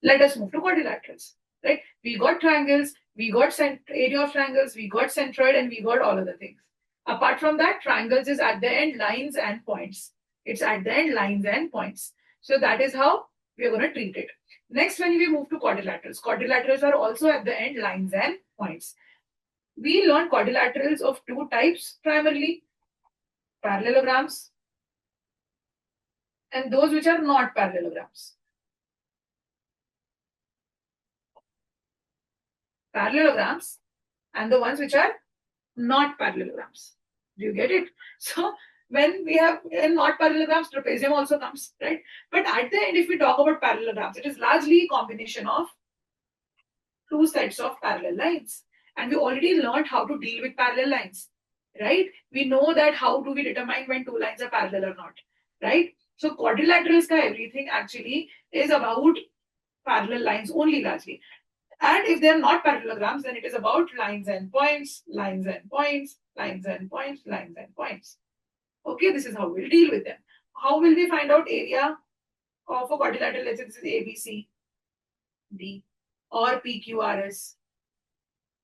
Let us move to quadrilaterals, right? We got triangles, we got area of triangles, we got centroid, and we got all other things. Apart from that, triangles is at the end lines and points. It's at the end lines and points. So that is how we are going to treat it. Next, when we move to quadrilaterals, quadrilaterals are also at the end lines and points. We learned quadrilaterals of two types primarily, parallelograms and those which are not parallelograms. Parallelograms and the ones which are not parallelograms. Do you get it? So when we have not parallelograms, trapezium also comes, right? But at the end, if we talk about parallelograms, it is largely a combination of two sets of parallel lines. And we already learned how to deal with parallel lines, right? We know that how do we determine when two lines are parallel or not, right? So quadrilaterals ka everything actually is about parallel lines only largely. And if they're not parallelograms, then it is about lines and points, lines and points, lines and points, lines and points. Okay, this is how we'll deal with them. How will we find out area of a quadrilateral? Let's say this is ABC, D, or PQRS.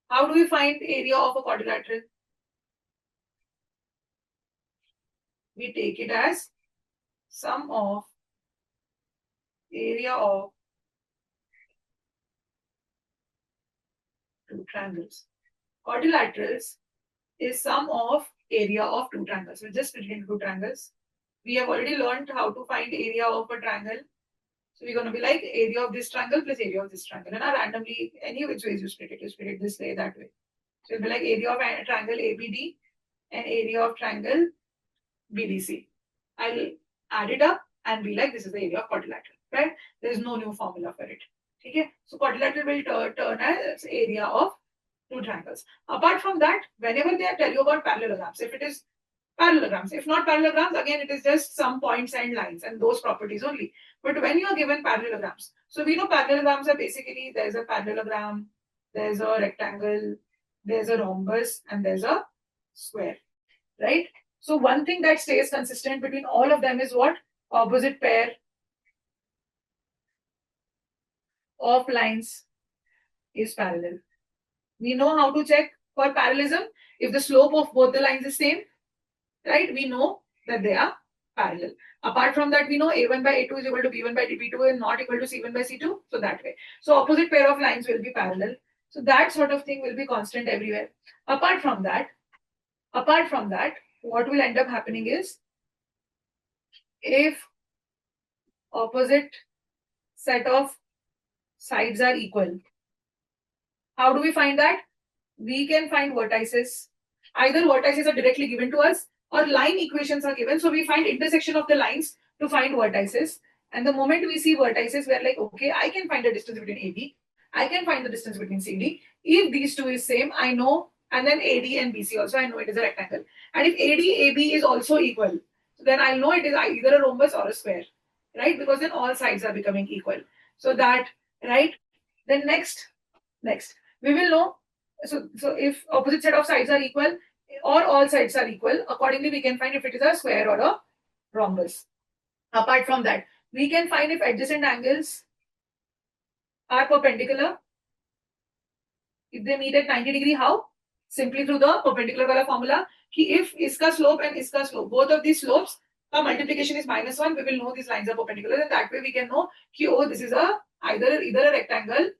How do we find area of a quadrilateral? We take it as sum of area of two triangles. Quadrilaterals is sum of area of two triangles. We'll just split it into two triangles. We have already learned how to find area of a triangle. So we're going to be like area of this triangle plus area of this triangle. And not randomly, any which ways you split it this way, that way. So it'll be like area of a triangle ABD and area of triangle BDC. I'll add it up and be like, this is the area of quadrilateral, right? There's no new formula for it. Okay? So quadrilateral will turn as area of two triangles. Apart from that, whenever they tell you about parallelograms, if it is parallelograms, if not parallelograms, again, it is just some points and lines and those properties only. But when you are given parallelograms, so we know parallelograms are basically, there's a parallelogram, there's a rectangle, there's a rhombus, and there's a square, right? So one thing that stays consistent between all of them is what? Opposite pair of lines is parallel. We know how to check for parallelism. If the slope of both the lines is same, right, we know that they are parallel. Apart from that, we know A1 by A2 is equal to B1 by B2 and not equal to C1 by C2. So that way. So opposite pair of lines will be parallel. So that sort of thing will be constant everywhere. Apart from that, what will end up happening is if opposite set of sides are equal, how do we find that? We can find vertices. Either vertices are directly given to us or line equations are given. So we find intersection of the lines to find vertices. And the moment we see vertices, we're like, okay, I can find the distance between AB. I can find the distance between CD. If these two is same, I know. And then AD and BC also, I know it is a rectangle. And if AD, AB is also equal, then I'll know it is either a rhombus or a square, right? Because then all sides are becoming equal. So that, right? Then next, we will know. So if opposite set of sides are equal or all sides are equal, accordingly we can find if it is a square or a rhombus. Apart from that, we can find if adjacent angles are perpendicular. If they meet at 90 degree, how? Simply through the perpendicular wala formula. If iska slope and iska slope, both of these slopes, the multiplication is -1, we will know these lines are perpendicular. And that way we can know ki, oh, this is either a rectangle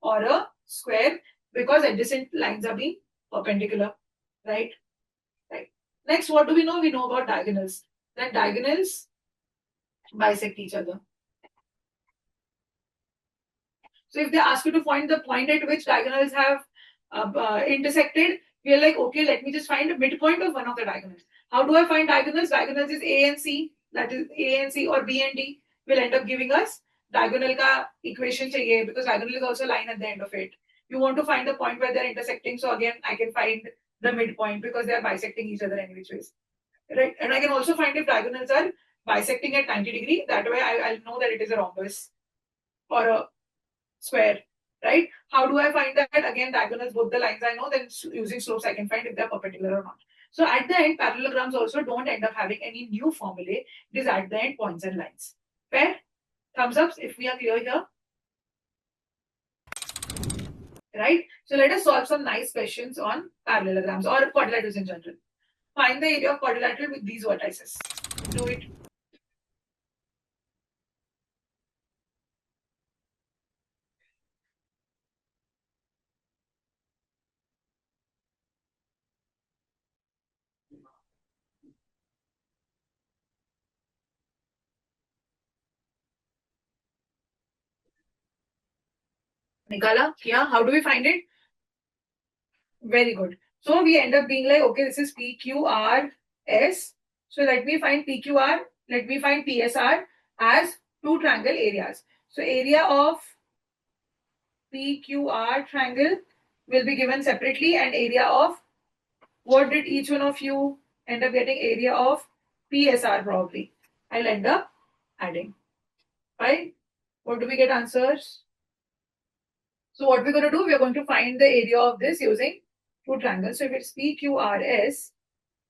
or a square because adjacent lines are being perpendicular, right? Right. Next, what do we know? We know about diagonals. That diagonals bisect each other. So if they ask you to find the point at which diagonals have intersected, we are like, okay, let me just find a midpoint of one of the diagonals. How do I find diagonals? Diagonals is A and C, that is A and C or B and D will end up giving us diagonal ka equation chahiye because diagonal is also a line at the end of it. You want to find the point where they're intersecting. So again, I can find the midpoint because they are bisecting each other any which ways, right? And I can also find if diagonals are bisecting at 90 degree. That way I'll know that it is a rhombus or a square, right? How do I find that? Again, diagonals, both the lines I know, then using slopes I can find if they're perpendicular or not. So at the end, parallelograms also don't end up having any new formulae. It is at the end points and lines. Fair? Thumbs ups if we are clear here. right? So let us solve some nice questions on parallelograms or quadrilaterals in general. Find the area of quadrilateral with these vertices. Do it. Nikala, yeah, how do we find it? Very good. So we end up being like, okay, this is PQRS. So let me find PQR, let me find PSR as two triangle areas. So area of PQR triangle will be given separately, and area of, what did each one of you end up getting? Area of PSR probably. I'll end up adding. Right? What do we get answers? So what we're going to do, we're going to find the area of this using two triangles. So if it's PQRS,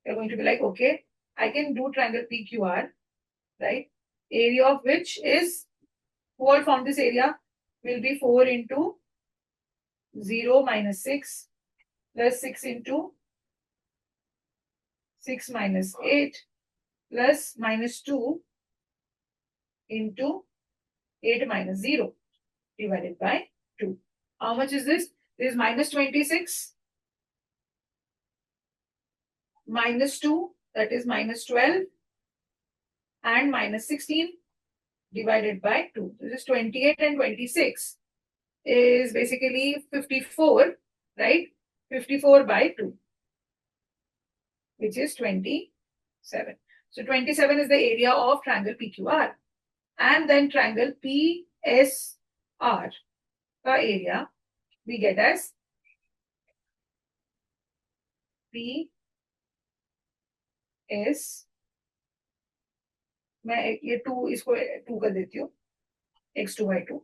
we're going to be like, okay, I can do triangle PQR, right? Area of which is, who all found this area? Will be 4 into 0 minus 6 plus 6 into 6 minus 8 plus minus 2 into 8 minus 0 divided by 2. How much is this? This is minus 26 minus 2, that is minus 12, and minus 16 divided by 2. This is 28 and 26 is basically 54, right? 54 by 2, which is 27. So 27 is the area of triangle PQR. And then triangle PSR, the area we get as PS, मैं ये 2 इसको 2 कर देती हूँ, x2 by 2,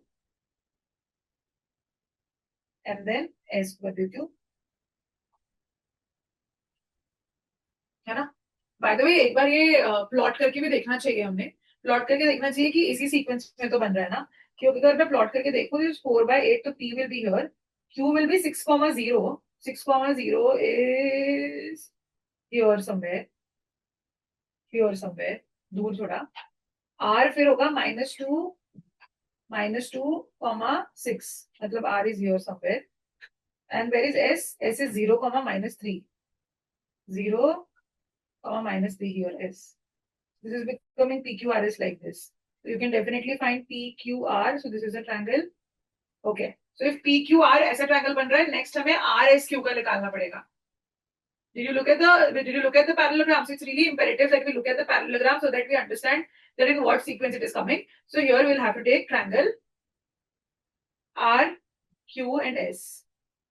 and then s कर देती हूँ, है ना? बाय द वे एक बार ये प्लॉट करके भी देखना चाहिए, हमने प्लॉट करके देखना चाहिए कि इसी सीक्वेंस में तो बन रहा है ना, क्योंकि अगर मैं प्लॉट करके देखूँ 4/8, तो p will be here, q will be 6,0, 6,0 is here somewhere, दूर थोड़ा, r फिर होगा -2, -2,6, मतलब r is here somewhere, and where is s? S is 0, -3, 0, -3 here s. This is becoming PQRS like this. So you can definitely find PQR. So this is a triangle. Okay. So if PQR ऐसा triangle बन रहा है, next हमें RSQ का निकालना पड़ेगा. Did you look at the parallelograms? It's really imperative that we look at the parallelogram so that we understand that in what sequence it is coming. So here we'll have to take triangle R, Q, and S,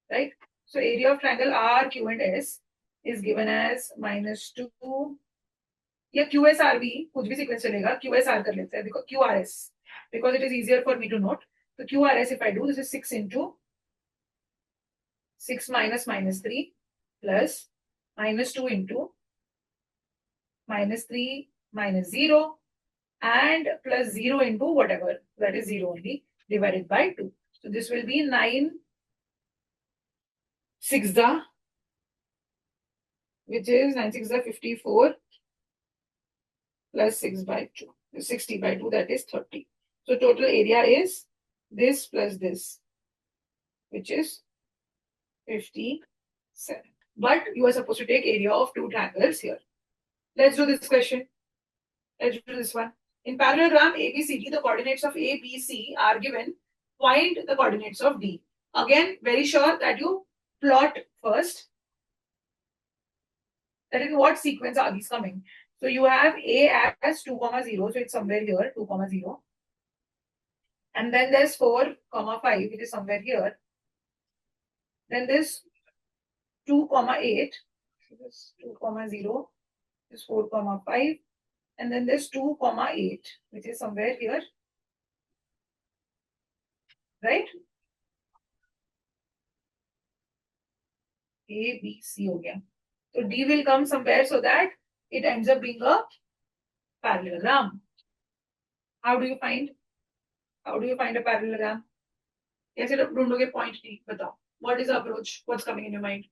right? So area of triangle R, Q, and S is given as -2. या QSRB कुछ भी sequence चलेगा, QSR कर लेते हैं, because QRS, because it is easier for me to note. So QRS, if I do, this is 6 into 6 minus -3 plus -2 into -3 minus 0 and plus 0 into whatever, that is 0 only, divided by 2. So this will be 9 6 which is 9 6 54 plus 6 by 2, 60 by 2, that is 30. So total area is this plus this, which is 57. But you are supposed to take area of two triangles here. Let's do this question. Let's do this one. In parallelogram ABCD, the coordinates of A, B, C are given. Find the coordinates of D. Again, very sure that you plot first. That in what sequence are these coming? So you have A as 2, 0, so it's somewhere here, 2, 0. And then there's 4, 5, which is somewhere here. Then there's 2, 8, so this 2, 0, this 4, 5, and then there's 2, 8, which is somewhere here, right? A, B, C हो गया. So D will come somewhere so that it ends up being a parallelogram. How do you find a parallelogram? कैसे ढूंढोगे point D? बताओ. What is the approach? What's coming in your mind?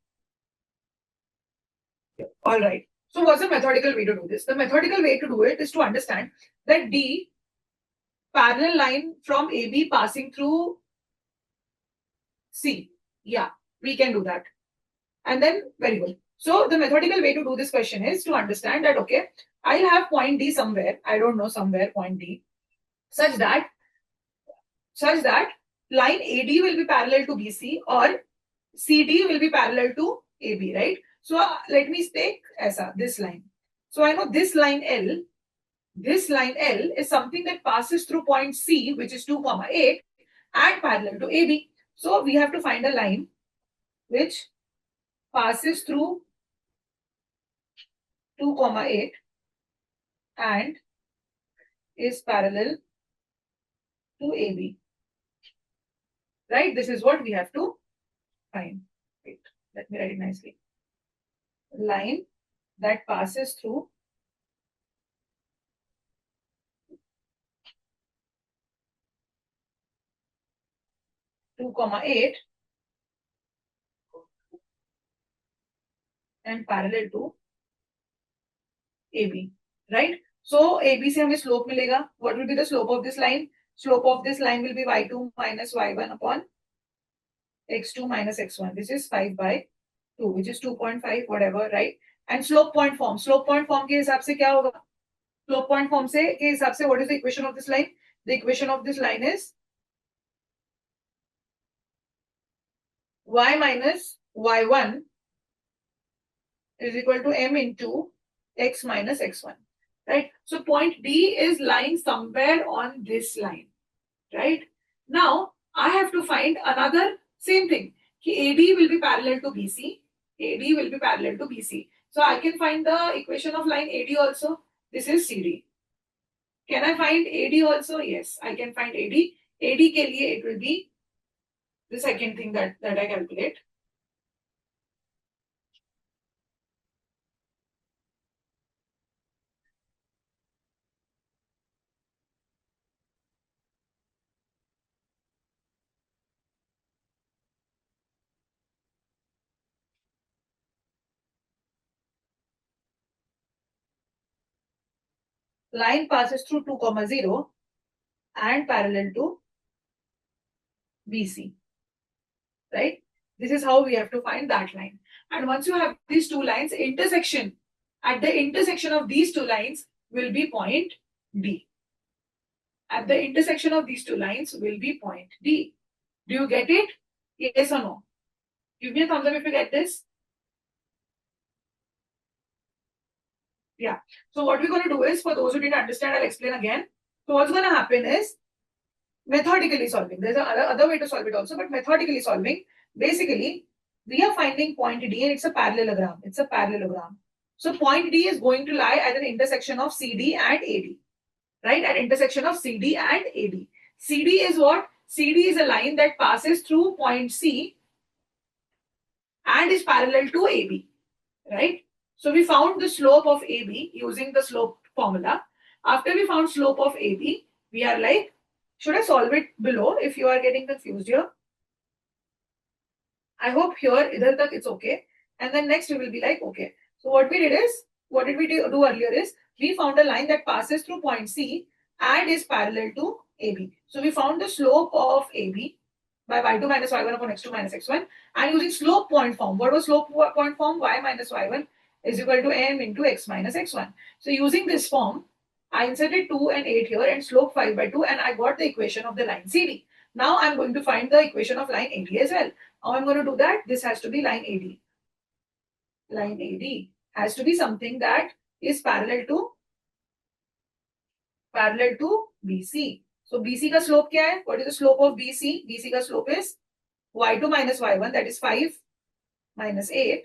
All right. So what's the methodical way to do this? The methodical way to do it is to understand that D parallel line from AB passing through C. Yeah, we can do that. And then, very good. So the methodical way to do this question is to understand that, okay, I'll have point D somewhere. I don't know, somewhere point D, such that line AD will be parallel to BC or CD will be parallel to AB, right? So let me take this line. So I know this line L is something that passes through point C, which is 2, 8 and parallel to AB. So we have to find a line which passes through 2, 8 and is parallel to AB. Right? This is what we have to find. Wait, let me write it nicely. Line that passes through 2, 8 and parallel to AB, right? So AB से हमें slope मिलेगा. What will be the slope of this line? Slope of this line will be y2 minus y1 upon x2 minus x1. This is 5 by 2, which is 2.5, whatever, right? And slope point form. Slope point form के हिसाब से क्या होगा? Slope point form से के हिसाब से what is the equation of this line? The equation of this line is y minus y1 is equal to m into x minus x1, right? So point D is lying somewhere on this line, right? Now I have to find another same thing. AD will be parallel to BC. AD will be parallel to BC. So I can find the equation of line AD also. This is CD. Can I find AD also? Yes, I can find AD. AD के लिए it will be the second thing that I calculate. Line passes through 2, 0 and parallel to BC, right? This is how we have to find that line. And once you have these two lines, at the intersection of these two lines will be point D. At the intersection of these two lines will be point D. Do you get it? Yes or no? Give me a thumbs up if you get this. Yeah. So what we're going to do is, for those who didn't understand, I'll explain again. So what's going to happen is methodically solving. There's another way to solve it also, but methodically solving, basically, we are finding point D and it's a parallelogram. It's a parallelogram. So point D is going to lie at an intersection of CD and AD, right? At intersection of CD and AD. CD is what? CD is a line that passes through point C and is parallel to AB, right? So we found the slope of AB using the slope formula. After we found slope of AB, we are like, should I solve it below if you are getting confused here? I hope here, idhar tak it's okay. And then next we will be like, okay. So what we did is, what did we do earlier is, we found a line that passes through point C and is parallel to AB. So we found the slope of AB by y2 minus y1 upon x2 minus x1 and using slope point form. What was slope point form? Y minus y1 is equal to m into x minus x1. So using this form, I inserted 2 and 8 here and slope 5 by 2 and I got the equation of the line CD. Now I'm going to find the equation of line AD as well. How I'm going to do that? This has to be line AD. Line AD has to be something that is parallel to BC. So BC का slope क्या है? What is the slope of BC? BC का slope is y2 minus y1, that is 5 minus 8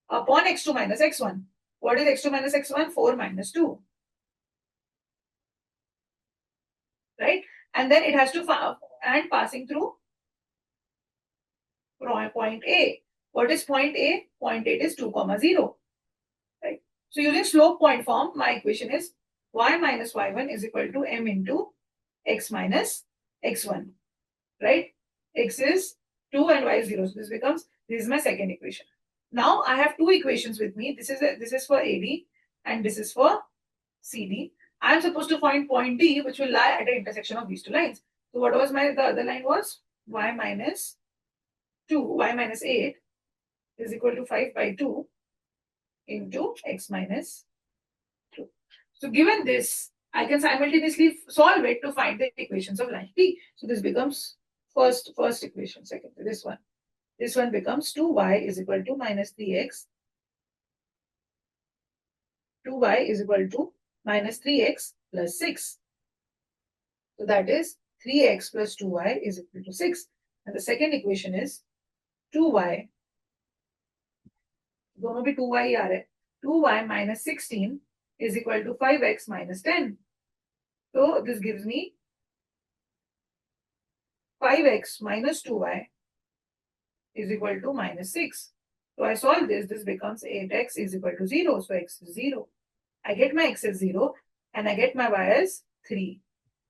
upon x2 minus x1. What is x2 minus x1? 4 minus 2. Right? And then it has to and passing through point A. What is point A? Point A is 2, 0. Right? So using slope point form, my equation is y minus y1 is equal to m into x minus x1. right? X is 2 and y is 0. So this is my second equation. Now I have two equations with me. This is for AD and this is for CD. I am supposed to find point D, which will lie at the intersection of these two lines. So what was the other line was y minus 2, y minus 8 is equal to 5 by 2 into x minus 2. So given this, I can simultaneously solve it to find the equations of line P. So this becomes first equation, second, this one. This one becomes 2y is equal to minus 3x. 2y is equal to minus 3x plus 6. So that is 3x plus 2y is equal to 6. And the second equation is 2y. दोनों भी 2y ही आ रहे हैं. 2y minus 16 is equal to 5x minus 10. So this gives me 5x minus 2y is equal to minus 6. So I solve this. This becomes 8x is equal to 0. So x is 0. I get my x as 0 and I get my y as 3.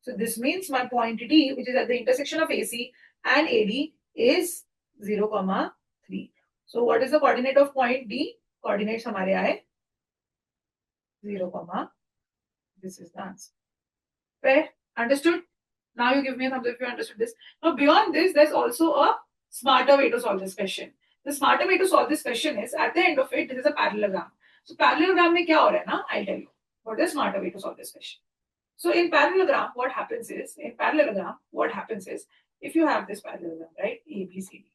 So this means my point D, which is at the intersection of AC and AD, is 0, 3. So what is the coordinate of point D? Coordinates हमारे आए 0, this is the answer. Fair? Understood? Now you give me a thumbs up if you understood this. Now beyond this, there's also a smarter way to solve this question. The smarter way to solve this question is, at the end of it, this is a parallelogram. So parallelogram में क्या हो रहा है ना? I'll tell you. What is the smarter way to solve this question? So in parallelogram, what happens is, if you have this parallelogram, right, A, B, C, D,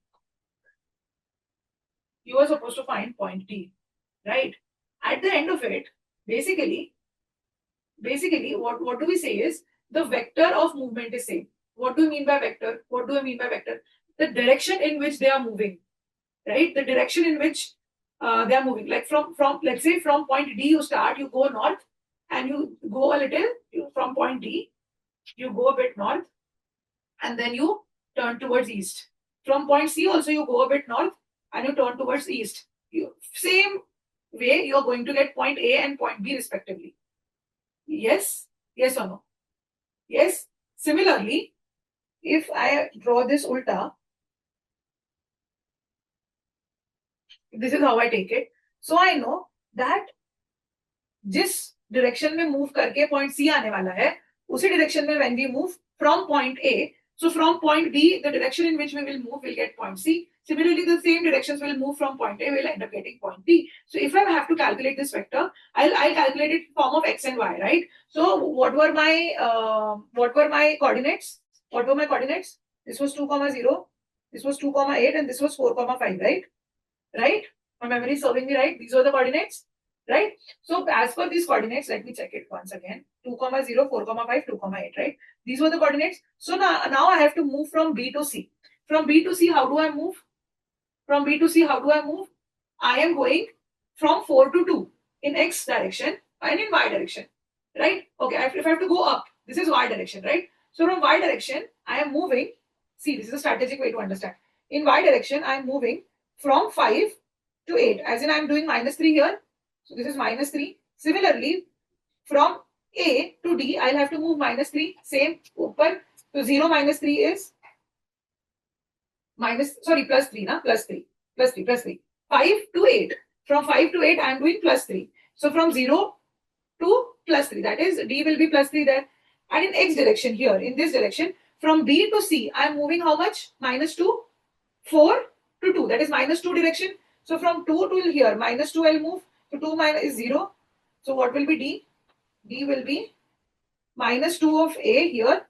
you are supposed to find point D, right? At the end of it, basically, what do we say is, the vector of movement is same. What do you mean by vector? What do I mean by vector? The direction in which they are moving, right? The direction in which they are moving. Like from let's say from point D you start, you go north, and you go a little, from point D, you go a bit north, and then you turn towards east. From point C also you go a bit north, and you turn towards east. Same way you are going to get point A and point B respectively. Yes? Yes or no? Yes? Similarly, if I draw this ulta, this is how I take it. So I know that जिस direction में move करके point C आने वाला है, उसी direction में when we move from point A, so from point B, the direction in which we will move will get point C. Similarly, the same directions will move from point A, will end up getting point B. So if I have to calculate this vector, I'll calculate it in form of x and y, right? So what were my coordinates? What were my coordinates? This was 2, 0, this was 2, 8, and this was 4, 5, right? Right? My memory is serving me right. These were the coordinates, right? So as per these coordinates, let me check it once again. 2, 0, 4, 5, 2, 8, right? These were the coordinates. So now I have to move from B to C. From B to C, how do I move? From B to C, how do I move? I am going from 4 to 2 in x direction and in y direction, right? Okay, if I have to go up, this is y direction, right? So from y direction, I am moving. See, this is a strategic way to understand. In y direction, I am moving from 5 to 8, as in I am doing minus 3 here. So this is minus 3. Similarly, from A to D, I'll have to move minus 3, same, open. So 0 minus 3 is plus 3, na? Plus 3. 5 to 8. From 5 to 8, I am doing plus 3. So from 0 to plus 3, that is D will be plus 3 there. And in X direction here, in this direction, from B to C, I am moving how much? Minus 2, 4 to 2, that is minus 2 direction. So from 2 to here, minus 2 I'll move. So 2 minus is 0. So what will be D? D will be minus 2 of A here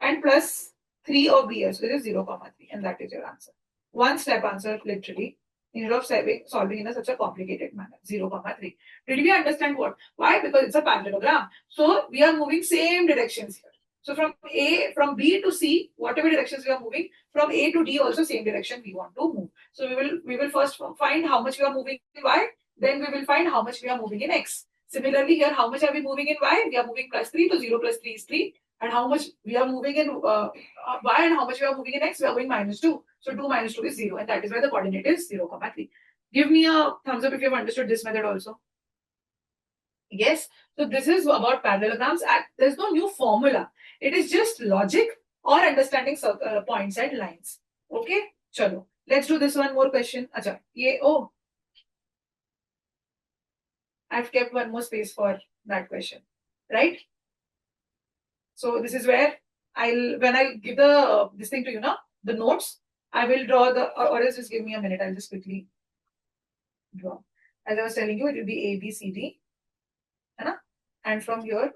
and plus 3 of B here. So this is 0, 3, and that is your answer. One step answer, literally, instead of solving in such a complicated manner. 0, 3. Did we understand what? Why? Because it's a parallelogram. So we are moving same directions here. So from B to C, whatever directions we are moving, from A to D also same direction we want to move. So we will first find how much we are moving in Y, then we will find how much we are moving in X. Similarly here, how much are we moving in Y? We are moving plus 3, so 0 plus 3 is 3. And how much we are moving in Y and how much we are moving in X? We are going minus 2. So 2 minus 2 is 0, and that is why the coordinate is 0, 3. Give me a thumbs up if you have understood this method also. Yes, so this is about parallelograms. There's no new formula. It is just logic or understanding points and lines. Okay, chalo, let's do this one more question. Acha, ye, oh, I've kept one more space for that question, right? So this is where when I give the this thing to you now, the notes, I will draw the, or else just give me a minute, I'll just quickly draw. As I was telling you, it will be A, B, C, D, and from here,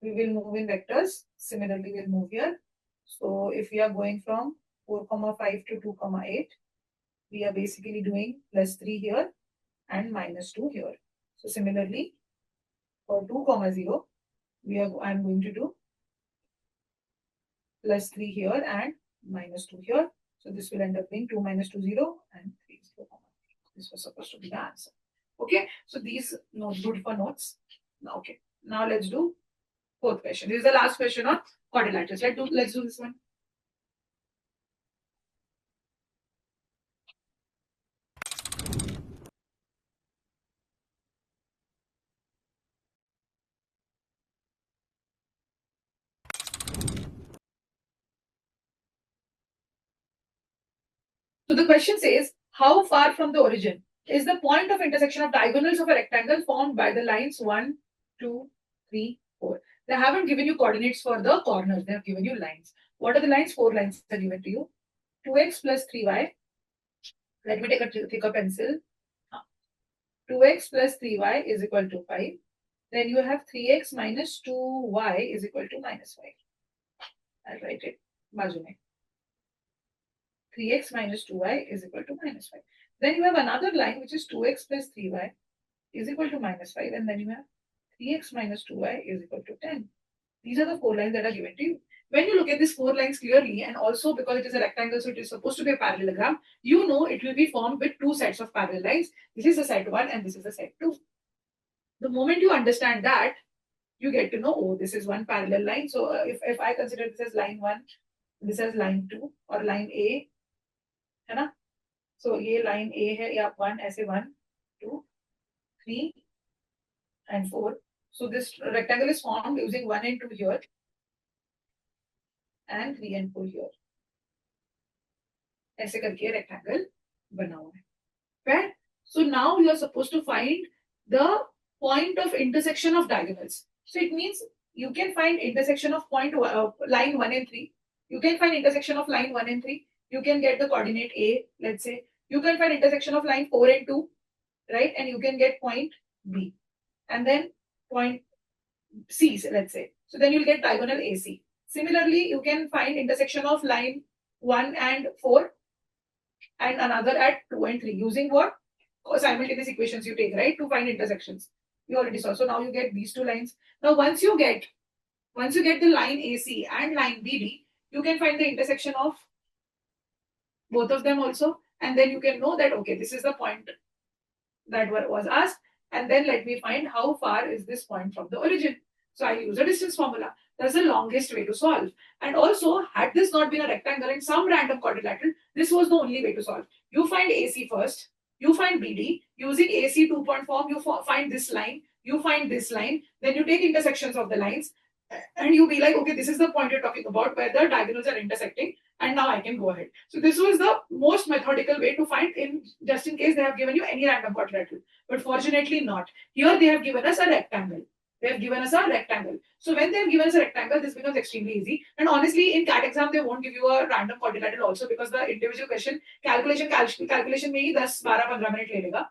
we will move in vectors. Similarly, we'll move here. So if we are going from 4,5 to 2,8, we are basically doing +3 here and -2 here. So similarly, for 2,0, I'm going to do +3 here and -2 here. So this will end up being 2 - 2, 0 and 3, 0. This was supposed to be the answer. Okay, so these notes, good for notes. Okay, now let's do fourth question. This is the last question on quadrilaterals. Let's do this one. So the question says, how far from the origin is the point of intersection of diagonals of a rectangle formed by the lines 1, 2, 3, 4? They haven't given you coordinates for the corners. They have given you lines. What are the lines? 4 lines are given to you. 2x plus 3y. Let me take a thicker pencil. 2x plus 3y is equal to 5. Then you have 3x minus 2y is equal to -5. I'll write it. Baaju mein. 3x minus 2y is equal to -5. Then you have another line which is 2x plus 3y is equal to -5. And then you have 3x minus 2y is equal to 10. These are the 4 lines that are given to you. When you look at these 4 lines clearly, and also because it is a rectangle, so it is supposed to be a parallelogram, you know it will be formed with 2 sets of parallel lines. This is a set 1 and this is a set 2. The moment you understand that, you get to know, oh, this is one parallel line. So if I consider this as line 1, this as line 2 or line A, है ना? So ये line A है, या 1 ऐसे 1, 2, 3 and 4. So this rectangle is formed using 1 and 2 here and 3 and 4 here. ऐसे करके rectangle बना हुआ है. Right? So now you are supposed to find the point of intersection of diagonals. So it means you can find intersection of line 1 and 3. You can find intersection of line 1 and 3. You can get the coordinate A, let's say. You can find intersection of line 4 and 2, right? And you can get point B. And then point C, let's say. So then you'll get diagonal AC. Similarly, you can find intersection of line 1 and 4 and another at 2 and 3 using what? Simultaneous equations you take, right? To find intersections. We already saw. So now you get these 2 lines. Now once you get the line AC and line BD, you can find the intersection of both of them also. And then you can know that, okay, this is the point that was asked. And then let me find how far is this point from the origin. So I use a distance formula. That's the longest way to solve. And also, had this not been a rectangle in some random quadrilateral, this was the only way to solve. You find AC first, you find BD. Using AC 2-point form, you find this line, you find this line, then you take intersections of the lines, and you be like, okay, this is the point you're talking about where the diagonals are intersecting, and now I can go ahead. So this was the most methodical way to find, just in case they have given you any random quadrilateral. But fortunately not. Here they have given us a rectangle. They have given us a rectangle. So when they have given us a rectangle, this becomes extremely easy. And honestly, in CAT exam, they won't give you a random quadrilateral also, because the individual question calculation में ही 10-12-15 minutes ले लेगा.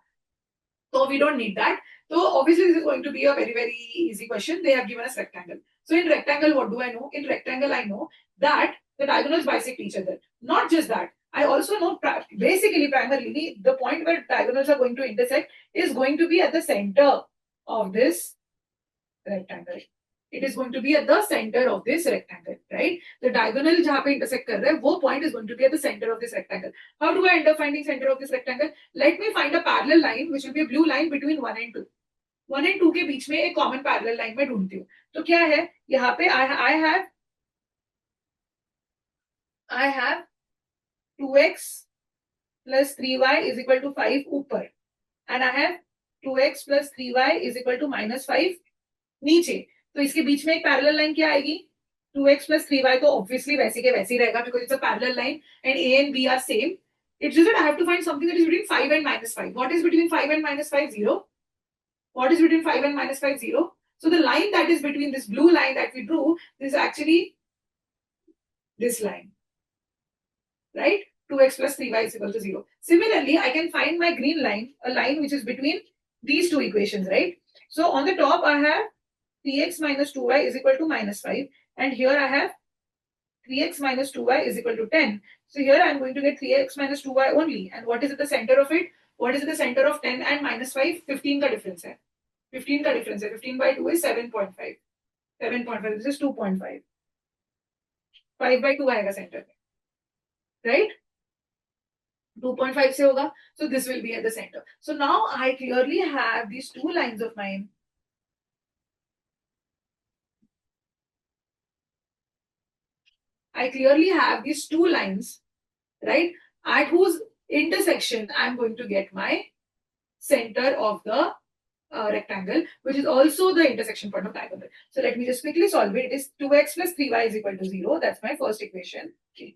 So we don't need that. So obviously this is going to be a very, very easy question. They have given us rectangle. So in rectangle, what do I know? In rectangle, I know that the diagonals bisect each other. Not just that. I also know basically, primarily, the point where diagonals are going to intersect is going to be at the center of this rectangle. It is going to be at the center of this rectangle, right? The diagonal जहाँ पे intersect कर रहा है, वो point is going to be at the center of this rectangle. How do I end up finding center of this rectangle? Let me find a parallel line, which will be a blue line between 1 and 2. 1 and 2 के बीच में एक common parallel line मैं ढूंढती हूँ. तो क्या है? यहाँ पे I have 2x plus 3y is equal to 5 ऊपर, and I have 2x plus 3y is equal to -5 नीचे. तो इसके बीच में एक पैरेलल लाइन क्या आएगी? 2x plus 3y तो obviously वैसे के वैसे ही रहेगा because it's a parallel line and a and b are same. It's just that I have to find something that is between 5 and minus 5. What is between 5 and minus 5? 0. What is between 5 and minus 5? 0. So the line that is between this blue line that we drew is actually this line, right? 2x plus 3y is equal to 0. Similarly, I can find my green line, a line which is between these two equations, right? So on the top, I have 3x minus 2y is equal to minus 5. And here I have 3x minus 2y is equal to 10. So here I am going to get 3x minus 2y only. And what is at the center of it? What is at the center of 10 and minus 5? 15 का difference है. 15 का difference है. 15 by 2 is 7.5. 7.5. This is 2.5. 5 by 2 आएगा center में. Right? 2.5 से होगा. So this will be at the center. So now I clearly have these two lines of mine. I clearly have these two lines, right? At whose intersection I'm going to get my center of the rectangle, which is also the intersection point of diagonal. So let me just quickly solve it. It is 2x plus 3y is equal to 0. That's my first equation. Okay.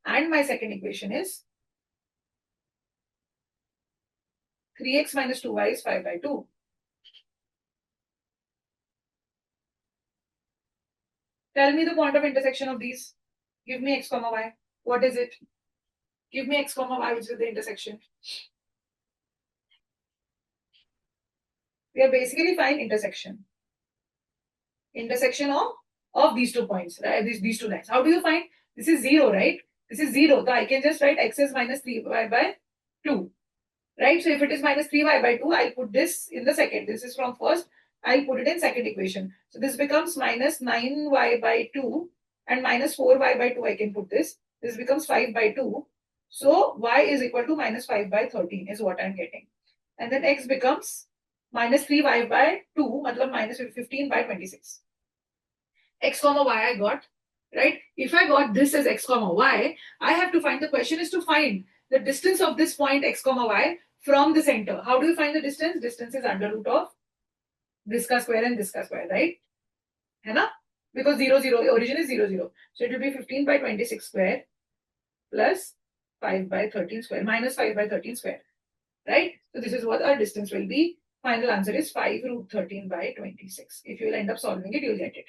And my second equation is 3x minus 2y is 5 by 2. Tell me the point of intersection of these. Give me x comma y. What is it? Give me x comma y, which is the intersection. We are basically finding intersection. Intersection of these 2 points, right? These two lines. How do you find? This is 0, right? This is 0. So I can just write x is minus 3y by 2. Right? So if it is minus 3y by 2, I'll put this in the second. This is from first. I'll put it in second equation. So this becomes minus 9y by 2 and minus 4y by 2. I can put this. This becomes 5 by 2. So y is equal to minus 5 by 13 is what I'm getting. And then x becomes minus 3y by 2, matlab minus 15 by 26. X comma y I got, right? If I got this as x comma y, I have to find, the question is to find the distance of this point x comma y from the center. How do you find the distance? Distance is under root of this ka square and this ka square, right? है ना? Because 0, 0, origin is 0, 0. So it will be 15 by 26 square plus 5 by 13 square minus 5 by 13 square, right? So this is what our distance will be. Final answer is 5 root 13 by 26. If you will end up solving it, you'll get it.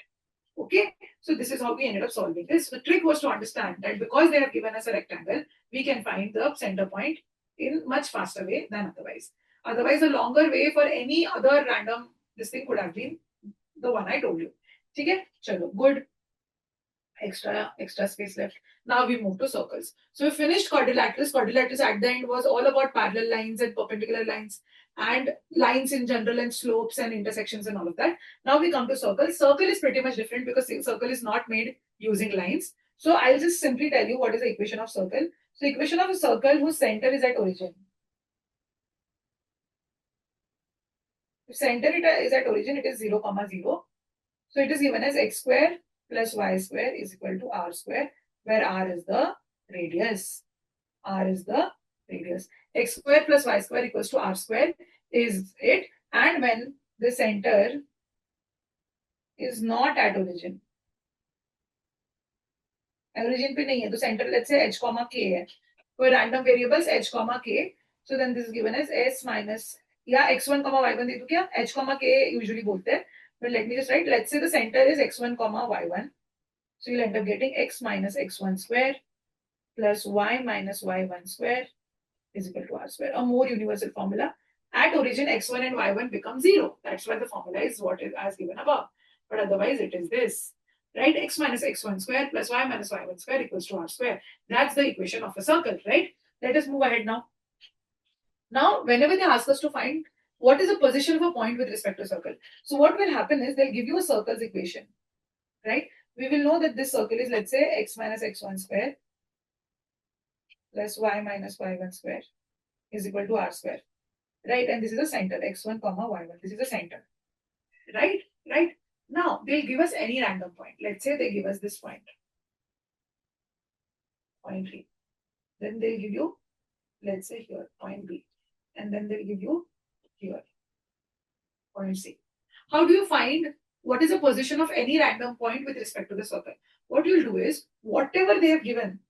Okay, so this is how we ended up solving this. The trick was to understand that because they have given us a rectangle, we can find the center point in much faster way than otherwise. Otherwise, a longer way for any other random this thing could have been the one I told you. Okay, chalo, good. Extra space left. Now we move to circles. So we finished quadrilaterals. Quadrilaterals at the end was all about parallel lines and perpendicular lines and lines in general and slopes and intersections and all of that. Now we come to circles. Circle is pretty much different because circle is not made using lines. So I'll just simply tell you what is the equation of circle. So equation of a circle whose center is at origin. If center is at origin, it is 0, 0. So it is given as x square plus y square is equal to r square, where r is the radius. R is the radius. X square plus y square equals to r square is it. And when the center is not at origin, origin पे नहीं है, तो center let's say h comma k है. For random variables h comma k. So then this is given as s minus या x1 comma y1 दे दूं क्या? h comma k usually बोलते हैं. But let me just write, let's say the center is x1 comma y1. So you'll end up getting x minus x1 square plus y minus y1 square is equal to r square. A more universal formula. At origin, x1 and y1 become 0. That's why the formula is what is as given above. But otherwise, it is this. Right? X minus x1 square plus y minus y1 square equals to r square. That's the equation of a circle, right? Let us move ahead now. Now, whenever they ask us to find what is the position of a point with respect to circle, so what will happen is they'll give you a circle's equation, right? We will know that this circle is, let's say, x minus x1 square plus y minus y1 square is equal to r square, right? And this is the center, x1 comma y1. This is the center, right? Right? Now, they'll give us any random point. Let's say they give us this point, point 3. Then they'll give you, let's say here, point B. And then they'll give you here, point C. How do you find what is the position of any random point with respect to the circle. What you'll do is, whatever they have given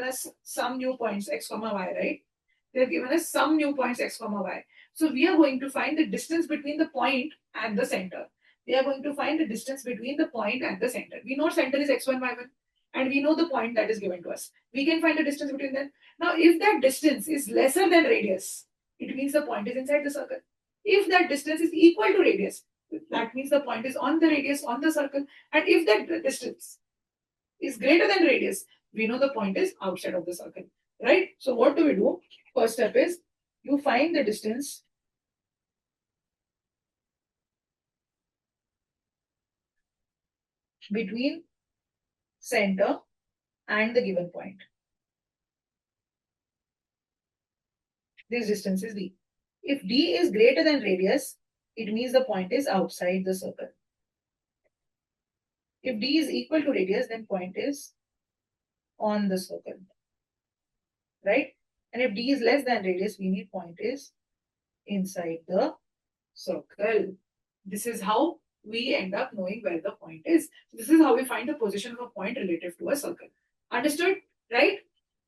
us some new points x comma y, right? They have given us some new points x comma y. So we are going to find the distance between the point and the center. We are going to find the distance between the point and the center. We know center is x1, y1, and we know the point that is given to us. We can find the distance between them. Now, if that distance is lesser than radius, it means the point is inside the circle. If that distance is equal to radius, that means the point is on the radius on the circle. And if that distance is greater than radius, we know the point is outside of the circle, right? So what do we do? First step is you find the distance between center and the given point. This distance is d. If d is greater than radius, it means the point is outside the circle. If d is equal to radius, then point is on the circle, right? And if d is less than radius, we need point is inside the circle. This is how we end up knowing where the point is. This is how we find the position of a point relative to a circle. Understood? Right?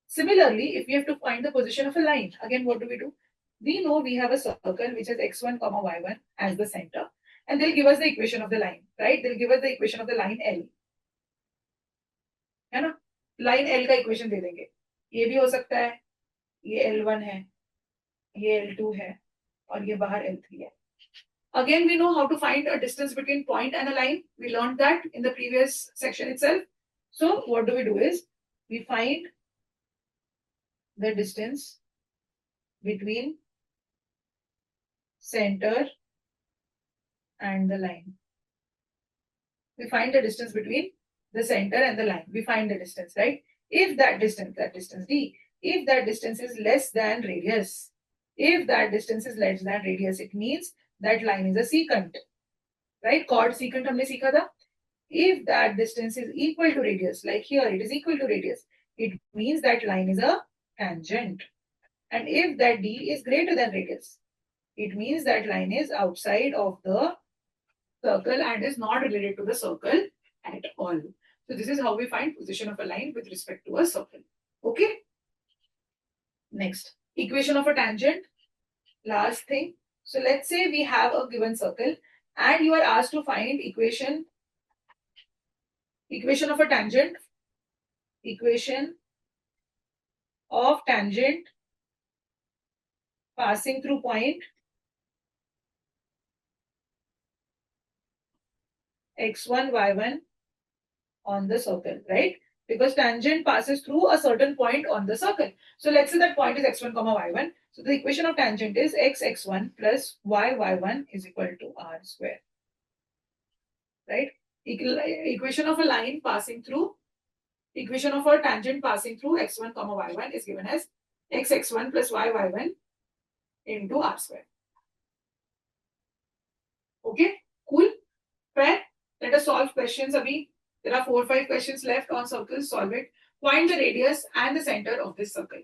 Similarly, if we have to find the position of a line, again, what do? We know we have a circle which is x1, y1 as the center, and they'll give us the equation of the line, right? They'll give us the equation of the line L. है ना? Line L का equation दे देंगे. ये भी हो सकता है, ये L1 है, ये L2 है, और ये बाहर L3 है. Again, we know how to find a distance between point and a line. We learned that in the previous section itself. So what do is, we find the distance between center and the line. We find the distance between the center and the line. We find the distance, right? If that distance d, if that distance is less than radius, it means that line is a secant, right? Chord secant हमने सीखा था. If that distance is equal to radius, like here it is equal to radius, it means that line is a tangent. And if that d is greater than radius, it means that line is outside of the circle and is not related to the circle at all. So this is how we find position of a line with respect to a circle. Okay? Next, equation of a tangent. Last thing. So let's say we have a given circle and you are asked to find equation of a tangent, equation of tangent passing through point x1, y1 on the circle, right? Because tangent passes through a certain point on the circle. So let's say that point is x1, y1. So the equation of tangent is x1 plus y1 is equal to r square, right? Equation of a line passing through, equation of a tangent passing through x1, y1 is given as x1 plus y1 into r square. Okay, cool, fair. Let us solve questions. Abhi, there are 4 or 5 questions left on circles. Solve it. Find the radius and the center of this circle,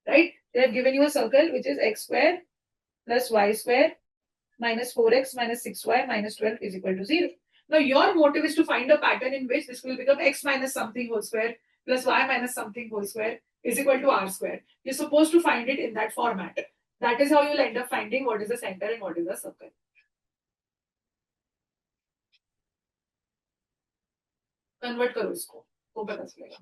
right? They have given you a circle which is x square plus y square minus 4x minus 6y minus 12 is equal to 0. Now your motive is to find a pattern in which this will become x minus something whole square plus y minus something whole square is equal to r square. You're supposed to find it in that format. That is how you'll end up finding what is the center and what is the circle. Convert करो इसको, वो पता चलेगा.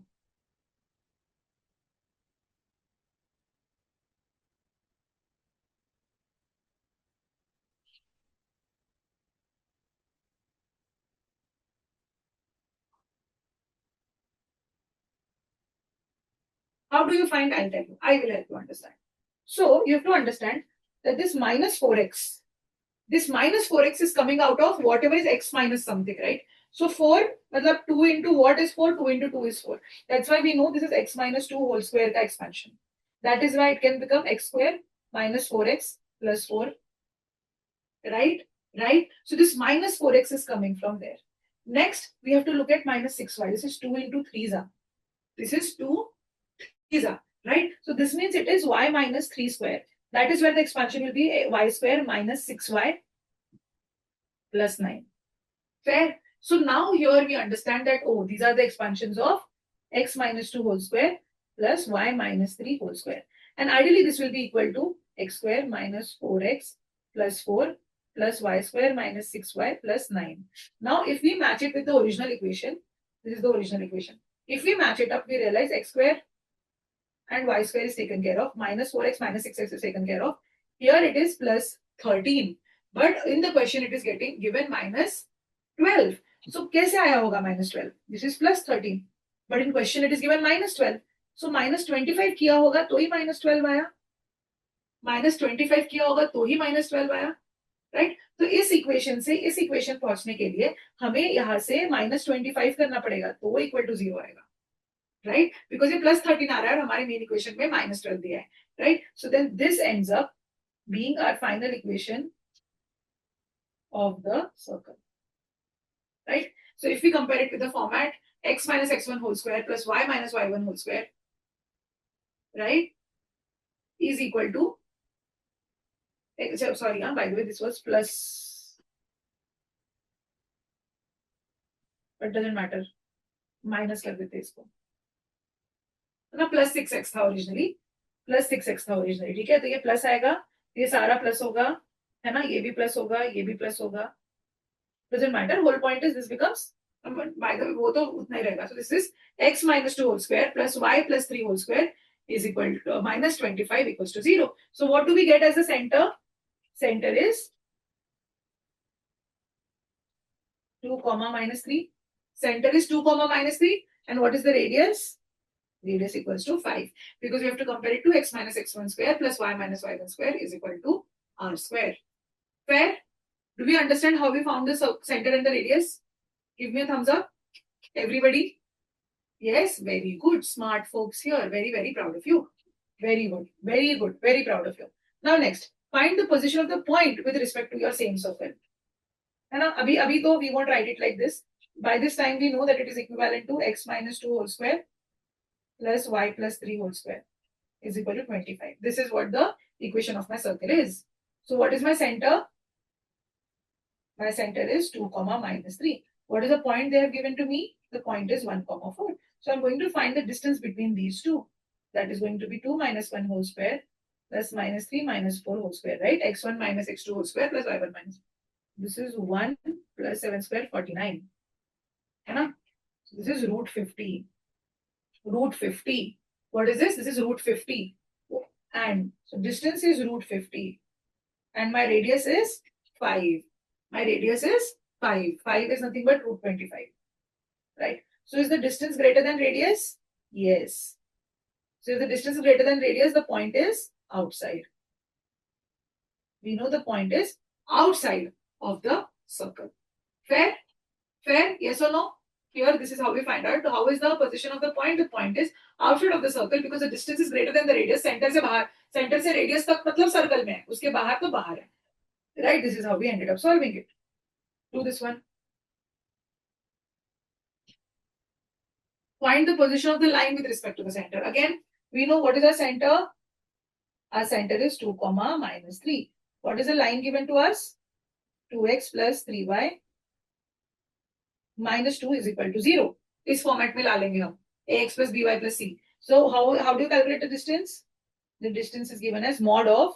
How do you find? I'll tell you. I will help you understand. So you have to understand that this minus 4x is coming out of whatever is x minus something, right? So 4, matlab 2 into what is 4? 2 into 2 is 4. That's why we know this is x minus 2 whole square ka expansion. That is why it can become x square minus 4x plus 4. Right? Right? So this minus 4x is coming from there. Next, we have to look at minus 6y. This is 2 into 3 This is 2 3 right? So this means it is y minus 3 square. That is where the expansion will be y square minus 6y plus 9. Fair. So now here we understand that, oh, these are the expansions of x minus 2 whole square plus y minus 3 whole square. And ideally, this will be equal to x square minus 4x plus 4 plus y square minus 6y plus 9. Now, if we match it with the original equation, this is the original equation. If we match it up, we realize x square and y square is taken care of, minus 4x minus 6x is taken care of. Here it is plus 13. But in the question, it is getting given minus 12. So, कैसे आया होगा minus 12? This is plus 13. But in question, it is given minus 12. So, minus 25 किया होगा तो ही minus 12 आया. Minus 25 किया होगा तो ही minus 12 आया. Right? तो इस इक्वेशन से इस इक्वेशन पहुंचने के लिए हमें यहाँ से minus 25 करना पड़ेगा तो वो equal to 0 आएगा. Right? Because ये plus 13 आ रहा है और हमारे मेन इक्वेशन में minus 12 दिया है. Right? So then this ends up being our final equation of the circle. Right? So if we compare it with the format x minus x1 whole square plus y minus y1 whole square, right, is equal to, sorry, by the way, this was plus, but doesn't matter, minus कर देते इसको, ना plus 6x था originally, plus 6x था originally, ठीक है, तो ये plus आएगा, ये सारा plus होगा, है ना, ये भी plus होगा, ये भी plus होगा, doesn't matter, whole point is this becomes, by the way, वो तो उतना ही रहेगा, so this is x minus 2 whole square plus y plus 3 whole square is equal to minus 25 equals to 0. So what do we get as the center? Center is 2 comma minus 3. Center is 2 comma minus 3. And what is the radius? Radius equals to 5. Because we have to compare it to x minus x1 square plus y minus y1 square is equal to r square. Fair? Do we understand how we found the center and the radius? Give me a thumbs up. Everybody? Yes, very good. Smart folks here. Very, very proud of you. Very good. Very good. Very proud of you. Now next, find the position of the point with respect to your same circle. And abhi though we won't write it like this. By this time we know that it is equivalent to x minus 2 whole square plus y plus 3 whole square is equal to 25. This is what the equation of my circle is. So what is my center? My center is 2 comma minus 3. What is the point they have given to me? The point is 1 comma 4. So I'm going to find the distance between these two. That is going to be 2 minus 1 whole square plus minus 3 minus 4 whole square, right? x1 minus x2 whole square plus y1 minus. This is 1 plus 7 square, 49. So this is root 50. Root 50. What is this? This is root 50. And so distance is root 50. And my radius is 5. My radius is 5. 5 is nothing but root 25. Right? So is the distance greater than radius? Yes. So if the distance is greater than radius, the point is outside. We know the point is outside of the circle. Fair? Fair? Yes or no? Here, this is how we find out. How is the position of the point? The point is outside of the circle because the distance is greater than the radius. Center से बाहर, center से radius तक मतलब circle में है. उसके बाहर तो बाहर है. Right? This is how we ended up solving it. Do this one. Find the position of the line with respect to the center. Again, we know what is our center. Our center is 2 comma minus 3. What is the line given to us? 2x plus 3y minus 2 is equal to 0. इस format में ला लेंगे हम. ax plus by plus c. So how do you calculate the distance? The distance is given as mod of,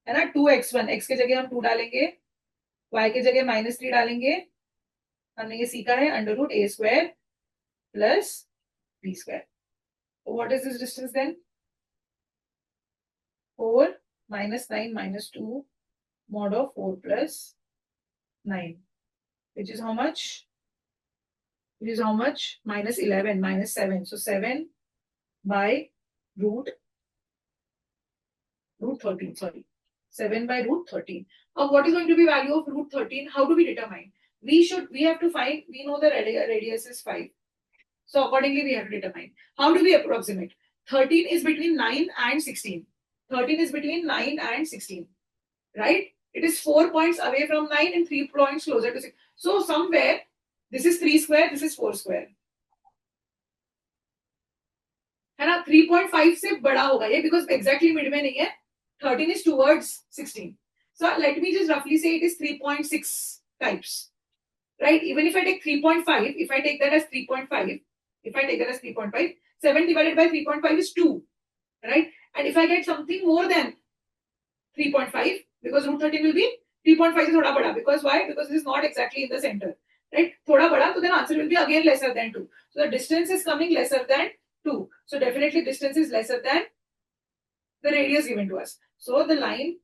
है ना, 2x1. x के जगह हम 2 डालेंगे. y के जगह minus 3 डालेंगे. हमने ये सीखा है under root a square plus b square. So what is this distance then? 4 minus 9 minus 2 mod of 4 plus 9, which is how much? Which is how much? Minus 11, minus 7. So 7 by root 13, sorry. 7 by root 13. Now what is going to be value of root 13? How do we determine? We have to find, we know the radius is 5. So accordingly we have to determine. How do we approximate? 13 is between 9 and 16. 13 is between 9 and 16. Right? It is 4 points away from 9 and 3 points closer to 6. So somewhere, this is 3 square, this is 4 square. है ना, 3.5 से बड़ा होगा ये because exactly mid में नहीं है. 13 is towards 16. So let me just roughly say it is 3.6 types. right? Even if I take 3.5, if I take that as 3.5, 7 divided by 3.5 is 2, right? And if I get something more than 3.5, because root 13 will be 3.5 is thoda bada. Because why? Because this is not exactly in the center, right? Thoda bada, so then answer will be again lesser than 2. So the distance is coming lesser than 2. So definitely distance is lesser than the radius given to us. So the line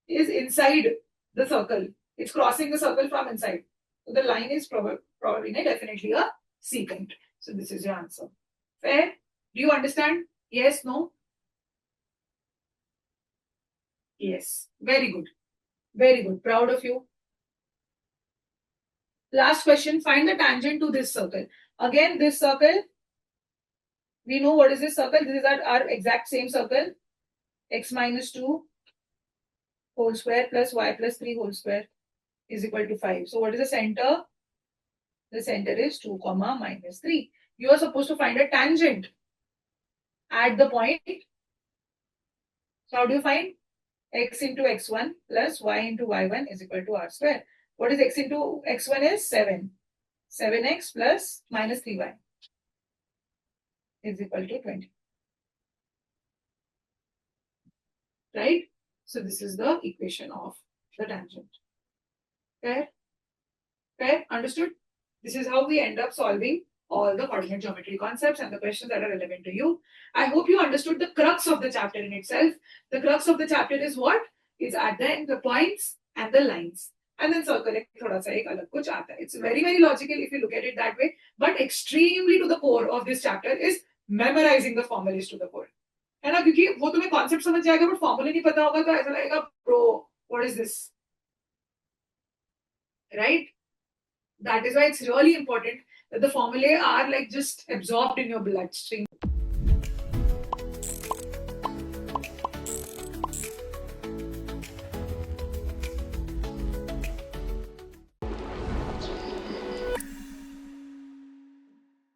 is inside the circle. It's crossing the circle from inside. So the line is probably definitely a secant. So this is your answer. Fair? Do you understand? Yes, no? Yes. Very good. Very good. Proud of you. Last question. Find the tangent to this circle. Again, this circle, we know what is this circle. This is our exact same circle. X minus 2 whole square plus y plus 3 whole square is equal to 5. So what is the center? The center is 2 comma minus 3. You are supposed to find a tangent at the point. So how do you find? X into x1 plus y into y1 is equal to r square. What is x into x1 is 7. 7x plus minus 3y is equal to 20. Right? So this is the equation of the tangent. Fair? Fair? Understood? This is how we end up solving all the coordinate geometry concepts and the questions that are relevant to you. I hope you understood the crux of the chapter in itself. The crux of the chapter is what? It's at the end, the points and the lines. And then circle ek thoda sa ek alag kuch aata hai. It's very, very logical if you look at it that way. But extremely to the core of this chapter is memorizing the formulas to the core. है ना, क्योंकि वो तुम्हें concept समझ जाएगा but formula नहीं पता होगा तो ऐसा लगेगा bro what is this, right? That is why it's really important that the formulae are like just absorbed in your bloodstream.